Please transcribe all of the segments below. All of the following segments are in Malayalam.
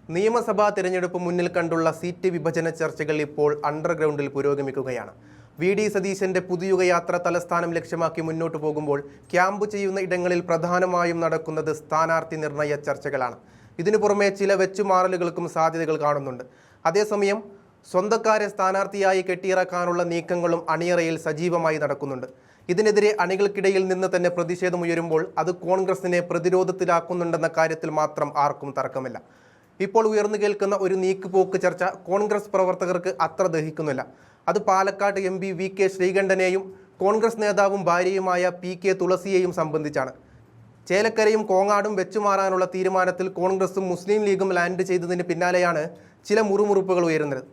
നിയമസഭാ തിരഞ്ഞെടുപ്പ് മുന്നിൽ കണ്ടുള്ള സീറ്റ് വിഭജന ചർച്ചകൾ ഇപ്പോൾ അണ്ടർഗ്രൗണ്ടിൽ പുരോഗമിക്കുകയാണ്. വി.ഡി. സതീശന്റെ പുതുയുഗയാത്ര തലസ്ഥാനം ലക്ഷ്യമാക്കി മുന്നോട്ടു പോകുമ്പോൾ ക്യാമ്പ് ചെയ്യുന്ന ഇടങ്ങളിൽ പ്രധാനമായും നടക്കുന്നത് സ്ഥാനാർത്ഥി നിർണയ ചർച്ചകളാണ്. ഇതിനു പുറമെ ചില വെച്ചുമാറലുകൾക്കും സാധ്യതകൾ കാണുന്നുണ്ട്. അതേസമയം സ്വന്തക്കാരെ സ്ഥാനാർത്ഥിയായി കെട്ടിയിറക്കാനുള്ള നീക്കങ്ങളും അണിയറയിൽ സജീവമായി നടക്കുന്നുണ്ട്. ഇതിനെതിരെ അണികൾക്കിടയിൽ നിന്ന് തന്നെ പ്രതിഷേധമുയരുമ്പോൾ അത് കോൺഗ്രസിനെ പ്രതിരോധത്തിലാക്കുന്നുണ്ടെന്ന കാര്യത്തിൽ മാത്രം ആർക്കും തർക്കമില്ല. ഇപ്പോൾ ഉയർന്നു കേൾക്കുന്ന ഒരു നീക്കുപോക്ക് ചർച്ച കോൺഗ്രസ് പ്രവർത്തകർക്ക് അത്ര ദഹിക്കുന്നില്ല. അത് പാലക്കാട് എം.പി. വി.കെ. ശ്രീകണ്ഠനെയും കോൺഗ്രസ് നേതാവും ഭാര്യയുമായ പി.കെ. തുളസിയെയും സംബന്ധിച്ചാണ്. ചേലക്കരയും കോങ്ങാടും വെച്ചുമാറാനുള്ള തീരുമാനത്തിൽ കോൺഗ്രസും മുസ്ലിം ലീഗും ലാൻഡ് ചെയ്തതിന് പിന്നാലെയാണ് ചില മുറുമുറുപ്പുകൾ ഉയരുന്നത്.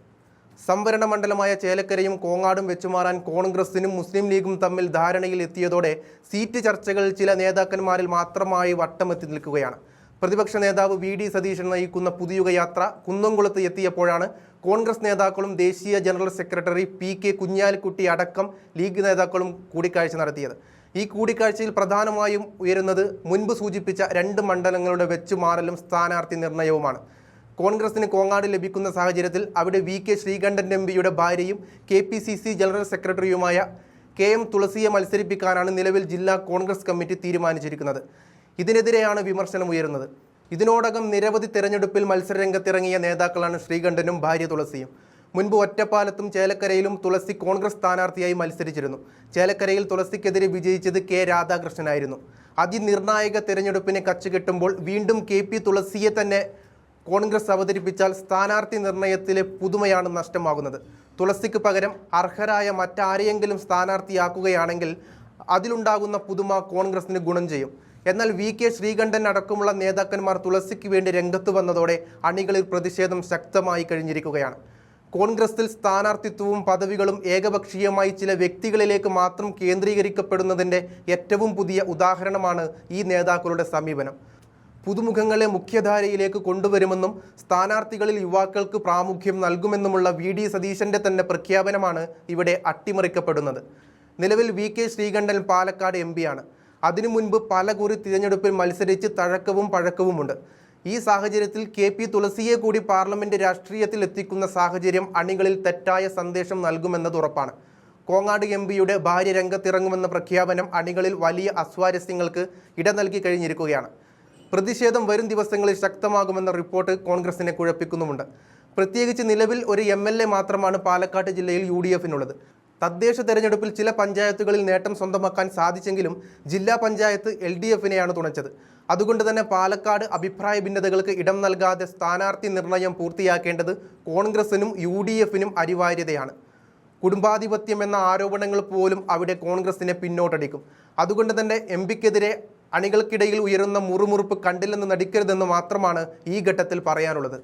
സംവരണ മണ്ഡലമായ ചേലക്കരയും കോങ്ങാടും വെച്ചുമാറാൻ കോൺഗ്രസിനും മുസ്ലിം ലീഗും തമ്മിൽ ധാരണയിൽ എത്തിയതോടെ സീറ്റ് ചർച്ചകൾ ചില നേതാക്കന്മാരിൽ മാത്രമായി വട്ടമെത്തി നിൽക്കുകയാണ്. പ്രതിപക്ഷ നേതാവ് വി.ഡി. സതീശൻ നയിക്കുന്ന പുതുയുഗയാത്ര കുന്നംകുളത്ത് എത്തിയപ്പോഴാണ് കോൺഗ്രസ് നേതാക്കളും ദേശീയ ജനറൽ സെക്രട്ടറി പി.കെ. കുഞ്ഞാലിക്കുട്ടി അടക്കം ലീഗ് നേതാക്കളും കൂടിക്കാഴ്ച നടത്തിയത്. ഈ കൂടിക്കാഴ്ചയിൽ പ്രധാനമായും ഉയരുന്നത് മുൻപ് സൂചിപ്പിച്ച 2 മണ്ഡലങ്ങളുടെ വെച്ചുമാറലും സ്ഥാനാർത്ഥി നിർണയവുമാണ്. കോൺഗ്രസിന് കോങ്ങാട് ലഭിക്കുന്ന സാഹചര്യത്തിൽ അവിടെ വി.കെ. ശ്രീകണ്ഠൻ എം.പിയുടെ ഭാര്യയും കെ.പി.സി.സി ജനറൽ സെക്രട്ടറിയുമായ കെ.എം. തുളസിയെ മത്സരിപ്പിക്കാനാണ് നിലവിൽ ജില്ലാ കോൺഗ്രസ് കമ്മിറ്റി തീരുമാനിച്ചിരിക്കുന്നത്. ഇതിനെതിരെയാണ് വിമർശനം ഉയരുന്നത്. ഇതിനോടകം നിരവധി തെരഞ്ഞെടുപ്പിൽ മത്സരരംഗത്തിറങ്ങിയ നേതാക്കളാണ് ശ്രീകണ്ഠനും ഭാര്യ തുളസിയും. മുൻപ് ഒറ്റപ്പാലത്തും ചേലക്കരയിലും തുളസി കോൺഗ്രസ് സ്ഥാനാർത്ഥിയായി മത്സരിച്ചിരുന്നു. ചേലക്കരയിൽ തുളസിക്കെതിരെ വിജയിച്ചത് കെ. രാധാകൃഷ്ണനായിരുന്നു. അതിനിർണായക തെരഞ്ഞെടുപ്പിനെ കച്ചുകെട്ടുമ്പോൾ വീണ്ടും കെ.പി. തുളസിയെ തന്നെ കോൺഗ്രസ് അവതരിപ്പിച്ചാൽ സ്ഥാനാർത്ഥി നിർണയത്തിലെ പുതുമയാണ് നഷ്ടമാകുന്നത്. തുളസിക്ക് പകരം അർഹരായ മറ്റാരെയെങ്കിലും സ്ഥാനാർത്ഥിയാക്കുകയാണെങ്കിൽ അതിലുണ്ടാകുന്ന പുതുമ കോൺഗ്രസിന് ഗുണം ചെയ്യും. എന്നാൽ വി.കെ. ശ്രീകണ്ഠൻ അടക്കമുള്ള നേതാക്കന്മാർ തുളസിക്ക് വേണ്ടി രംഗത്ത് വന്നതോടെ അണികളിൽ പ്രതിഷേധം ശക്തമായി കഴിഞ്ഞിരിക്കുകയാണ്. കോൺഗ്രസിൽ സ്ഥാനാർത്ഥിത്വവും പദവികളും ഏകപക്ഷീയമായി ചില വ്യക്തികളിലേക്ക് മാത്രം കേന്ദ്രീകരിക്കപ്പെടുന്നതിൻ്റെ ഏറ്റവും പുതിയ ഉദാഹരണമാണ് ഈ നേതാക്കളുടെ സമീപനം. പുതുമുഖങ്ങളെ മുഖ്യധാരയിലേക്ക് കൊണ്ടുവരുമെന്നും സ്ഥാനാർത്ഥികളിൽ യുവാക്കൾക്ക് പ്രാമുഖ്യം നൽകുമെന്നുമുള്ള വി.ഡി. സതീശന്റെ തന്നെ പ്രഖ്യാപനമാണ് ഇവിടെ അട്ടിമറിക്കപ്പെടുന്നത്. നിലവിൽ വി.കെ. ശ്രീകണ്ഠൻ പാലക്കാട് എം.പിയാണ്. അതിനു മുൻപ് പലകുറി തിരഞ്ഞെടുപ്പിൽ മത്സരിച്ച് തഴക്കവും പഴക്കവുമുണ്ട്. ഈ സാഹചര്യത്തിൽ കെ.പി. തുളസിയെ കൂടി പാർലമെന്റ് രാഷ്ട്രീയത്തിൽ എത്തിക്കുന്ന സാഹചര്യം അണികളിൽ തെറ്റായ സന്ദേശം നൽകുമെന്നത് ഉറപ്പാണ്. കോങ്ങാട് എം.പിയുടെ ഭാര്യ രംഗത്തിറങ്ങുമെന്ന പ്രഖ്യാപനം അണികളിൽ വലിയ അസ്വാരസ്യങ്ങൾക്ക് ഇട നൽകി കഴിഞ്ഞിരിക്കുകയാണ്. പ്രതിഷേധം വരും ദിവസങ്ങളിൽ ശക്തമാകുമെന്ന റിപ്പോർട്ട് കോൺഗ്രസിനെ കുഴപ്പിക്കുന്നുമുണ്ട്. പ്രത്യേകിച്ച് നിലവിൽ ഒരു എം.എൽ.എ. മാത്രമാണ് പാലക്കാട് ജില്ലയിൽ യു.ഡി.എഫിനുള്ളത്. തദ്ദേശ തെരഞ്ഞെടുപ്പിൽ ചില പഞ്ചായത്തുകളിൽ നേട്ടം സ്വന്തമാക്കാൻ സാധിച്ചെങ്കിലും ജില്ലാ പഞ്ചായത്ത് LDFനെയാണ് തുണച്ചത്. അതുകൊണ്ട് തന്നെ പാലക്കാട് അഭിപ്രായ ഭിന്നതകൾക്ക് ഇടം നൽകാതെ സ്ഥാനാർത്ഥി നിർണയം പൂർത്തിയാക്കേണ്ടത് കോൺഗ്രസിനും UDFനും അനിവാര്യതയാണ്. കുടുംബാധിപത്യം എന്ന ആരോപണങ്ങൾ പോലും അവിടെ കോൺഗ്രസിനെ പിന്നോട്ടടിക്കും. അതുകൊണ്ട് തന്നെ എംപിക്കെതിരെ അണികൾക്കിടയിൽ ഉയരുന്ന മുറുമുറുപ്പ് കണ്ടില്ലെന്ന് നടിക്കരുതെന്ന് മാത്രമാണ് ഈ ഘട്ടത്തിൽ പറയാനുള്ളത്.